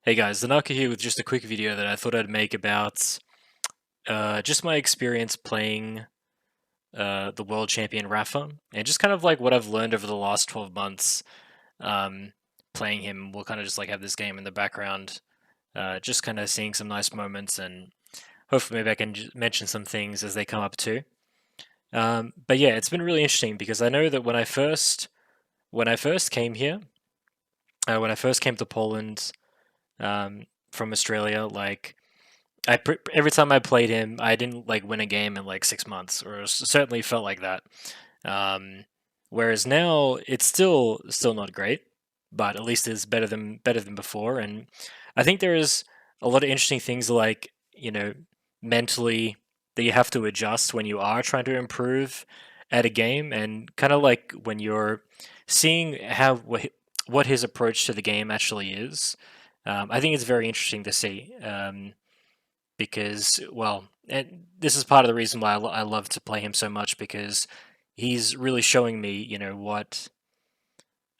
Hey guys, ZenAku here with just a quick video that I thought I'd make about just my experience playing the world champion Rafa, and just kind of like what I've learned over the last 12 months um, playing him. We'll kind of just like have this game in the background, just kind of seeing some nice moments, and hopefully maybe I can mention some things as they come up too. But yeah, it's been really interesting because I know that when I first came here, when I first came to Poland from Australia, like every time I played him, I didn't like win a game in like 6 months, or certainly felt like that. Um, Whereas now it's still not great, but at least it's better than before. And I think there is a lot of interesting things like mentally that you have to adjust when you are trying to improve at a game, and kind of like when you're seeing how what his approach to the game actually is. I think it's very interesting to see. Because, well, and this is part of the reason why I love to play him so much, because he's really showing me, what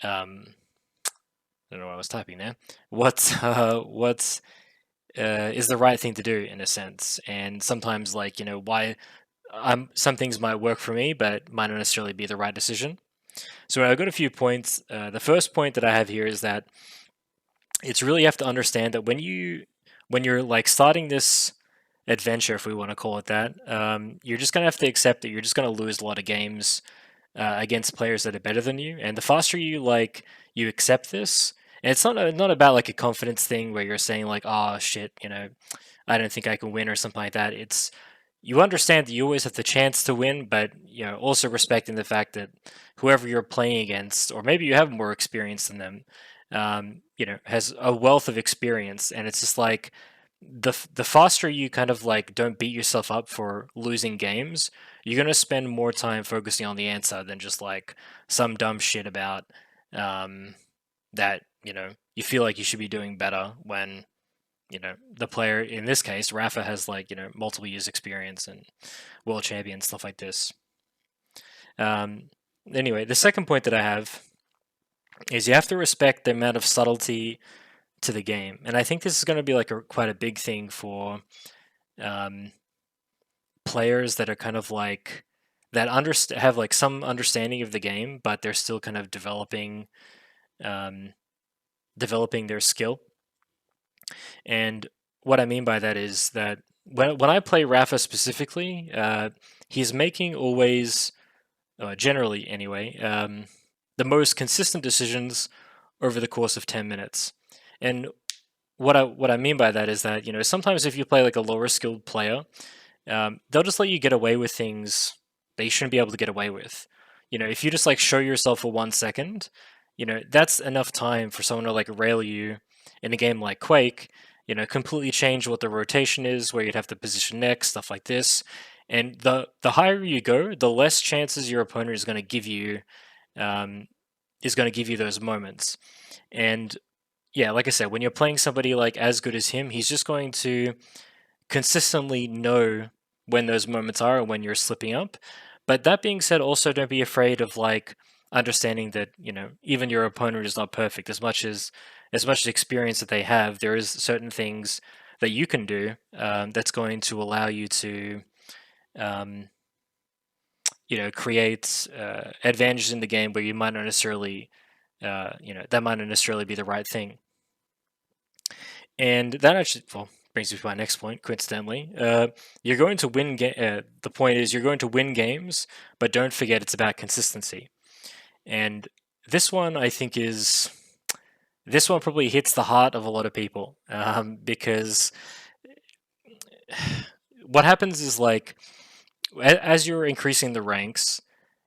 I don't know what I was typing there. What is the right thing to do in a sense, and sometimes like why some things might work for me, but might not necessarily be the right decision. So I've got a few points. The first point that I have here is that it's really you have to understand that when you're like starting this adventure, if we want to call it that, you're just gonna have to accept that you're just gonna lose a lot of games against players that are better than you. And the faster you accept this, and it's not about like a confidence thing where you're saying like, oh shit, I don't think I can win or something like that. It's you understand that you always have the chance to win, but also respecting the fact that whoever you're playing against, or maybe you have more experience than them, has a wealth of experience, and it's just like the faster you kind of like don't beat yourself up for losing games, you're gonna spend more time focusing on the answer than just like some dumb shit about um, that you feel like you should be doing better when the player in this case Rafa has like multiple years experience and world champion stuff like this. Um, anyway, the second point that I have is you have to respect the amount of subtlety to the game, and I think this is going to be like quite a big thing for um, players that are kind of like that have like some understanding of the game, but they're still kind of um, developing their skill. And what I mean by that is that when I play Rafa specifically, he's making always, generally anyway, the most consistent decisions over the course of 10 minutes. And what I mean by that is that sometimes if you play like a lower skilled player, they'll just let you get away with things that you shouldn't be able to get away with. If you just like show yourself for 1 second, that's enough time for someone to like rail you in a game like Quake. Completely change what the rotation is, where you'd have to position next, stuff like this. And the higher you go, the less chances your opponent um, is going to give you those moments. And yeah, like I said, when you're playing somebody like as good as him, he's just going to consistently know when those moments are and when you're slipping up. But that being said, also don't be afraid of like understanding that even your opponent is not perfect. As much experience that they have, there is certain things that you can do that's going to allow you to um, create advantages in the game where you might not necessarily that might not necessarily be the right thing. And that actually, well, brings me to my next point. Coincidentally, you're going to win. The point is, you're going to win games, but don't forget it's about consistency. And this one, I think, is this one probably hits the heart of a lot of people because what happens is like as you're increasing the ranks,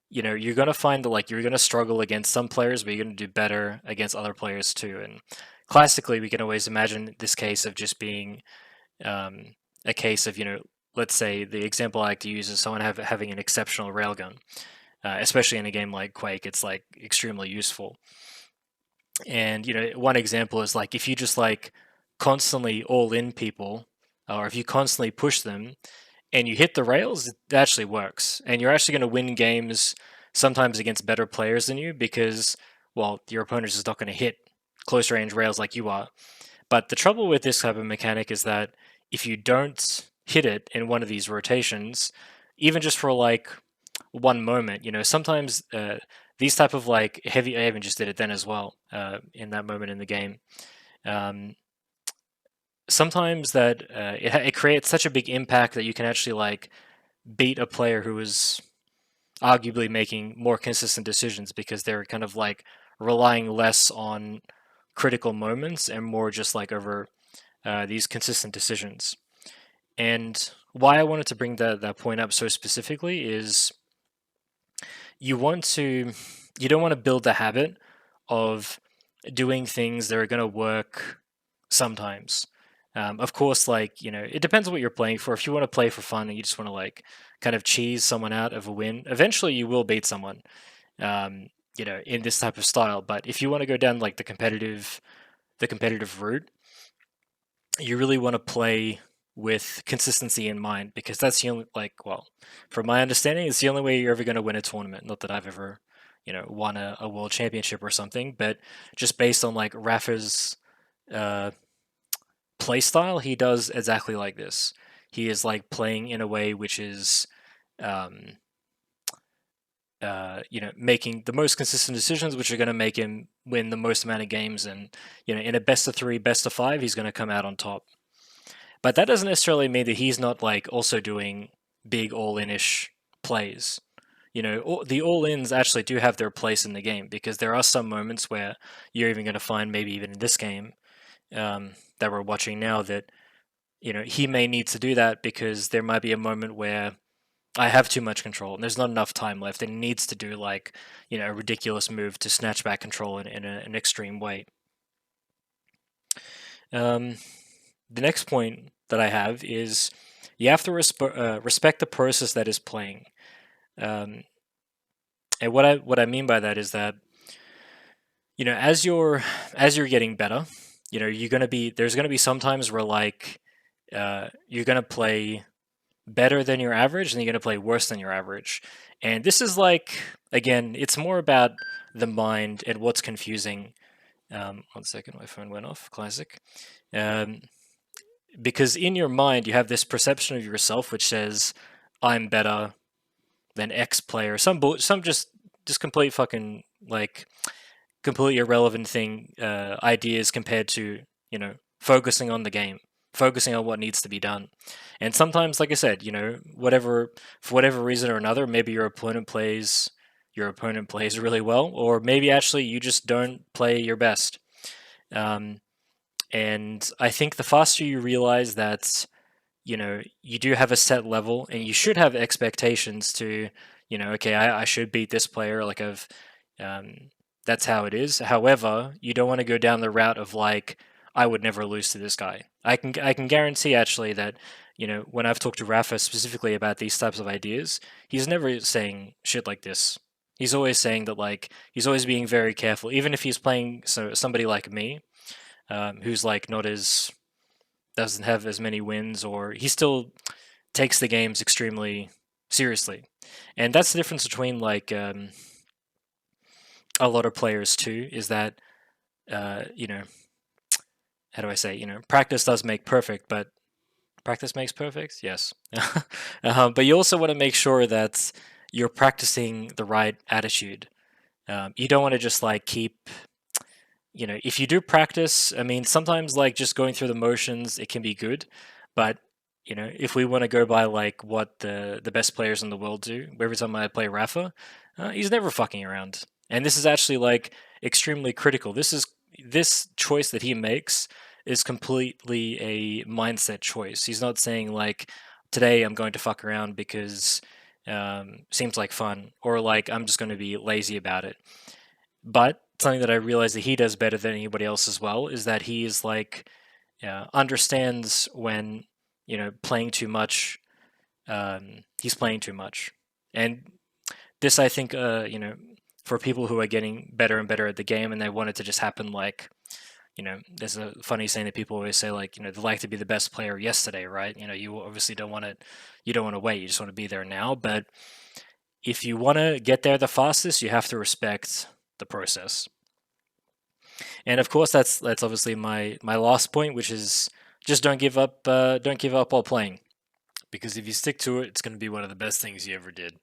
you're gonna find that like you're gonna struggle against some players, but you're gonna do better against other players too. And classically, we can always imagine this case of just being a case of let's say the example I like to use is someone having an exceptional railgun, especially in a game like Quake. It's like extremely useful. And one example is like if you just like constantly all in people, or if you constantly push them and you hit the rails, it actually works, and you're actually going to win games sometimes against better players than you because, well, your opponent is not going to hit close range rails like you are. But the trouble with this type of mechanic is that if you don't hit it in one of these rotations, even just for like one moment, sometimes these type of like heavy, I even just did it then as well, in that moment in the game. Um, Sometimes that it creates such a big impact that you can actually like beat a player who is arguably making more consistent decisions because they're kind of like relying less on critical moments and more just like over these consistent decisions. And why I wanted to bring that point up so specifically is you want to you don't want to build the habit of doing things that are going to work sometimes. Of course, like it depends on what you're playing for. If you want to play for fun and you just want to like kind of cheese someone out of a win, eventually you will beat someone. In this type of style. But if you want to go down like the competitive route, you really want to play with consistency in mind because that's the only from my understanding, it's the only way you're ever going to win a tournament. Not that I've ever, won a world championship or something, but just based on like Rafa's uh, play style, he does exactly like this. He is like playing in a way which is, um, making the most consistent decisions, which are going to make him win the most amount of games. And in a best of three, best of five, he's going to come out on top. But that doesn't necessarily mean that he's not like also doing big all-in-ish plays. The all-ins actually do have their place in the game because there are some moments where you're even going to find, maybe even in this game that we're watching now, that he may need to do that because there might be a moment where I have too much control and there's not enough time left, and he needs to do like a ridiculous move to snatch back control in an extreme way. Um, the next point that I have is you have to respect the process that is playing. Um, and what I mean by that is that as you're getting better, there's gonna be some times where like you're gonna play better than your average and you're gonna play worse than your average. And this is like, again, it's more about the mind and what's confusing. 1 second, my phone went off. Classic. Um, because in your mind you have this perception of yourself which says I'm better than X player. Some just complete fucking like completely irrelevant thing ideas compared to focusing on the game, focusing on what needs to be done. And sometimes, like I said, whatever for whatever reason or another, maybe your opponent plays really well, or maybe actually you just don't play your best. Um, and I think the faster you realize that you do have a set level and you should have expectations to okay, I should beat this player, like um, that's how it is. However, you don't want to go down the route of like I would never lose to this guy. I can guarantee actually that when I've talked to Rafa specifically about these types of ideas, he's never saying shit like this. He's always saying that like he's always being very careful, even if he's playing somebody like me, who's like not as doesn't have as many wins, or he still takes the games extremely seriously. And that's the difference between like a lot of players too, is that how do I say, practice does make perfect, but practice makes perfect, yes. But you also want to make sure that you're practicing the right attitude. You don't want to just like keep if you do practice, I mean, sometimes like just going through the motions, it can be good, but if we want to go by like what the best players in the world do, every time I play Rafa, he's never fucking around, and this is actually like extremely critical. This choice that he makes is completely a mindset choice. He's not saying like today I'm going to fuck around because seems like fun, or like I'm just going to be lazy about it. But something that I realize that he does better than anybody else as well is that he is like understands when playing too much. He's playing too much, and this I think for people who are getting better and better at the game and they want it to just happen like there's a funny saying that people always say like they like to be the best player yesterday, right? You obviously don't want it. You don't want to wait. You just want to be there now. But if you want to get there the fastest, you have to respect the process. And of course, that's obviously my last point, which is just don't give up. Don't give up while playing, because if you stick to it, it's going to be one of the best things you ever did.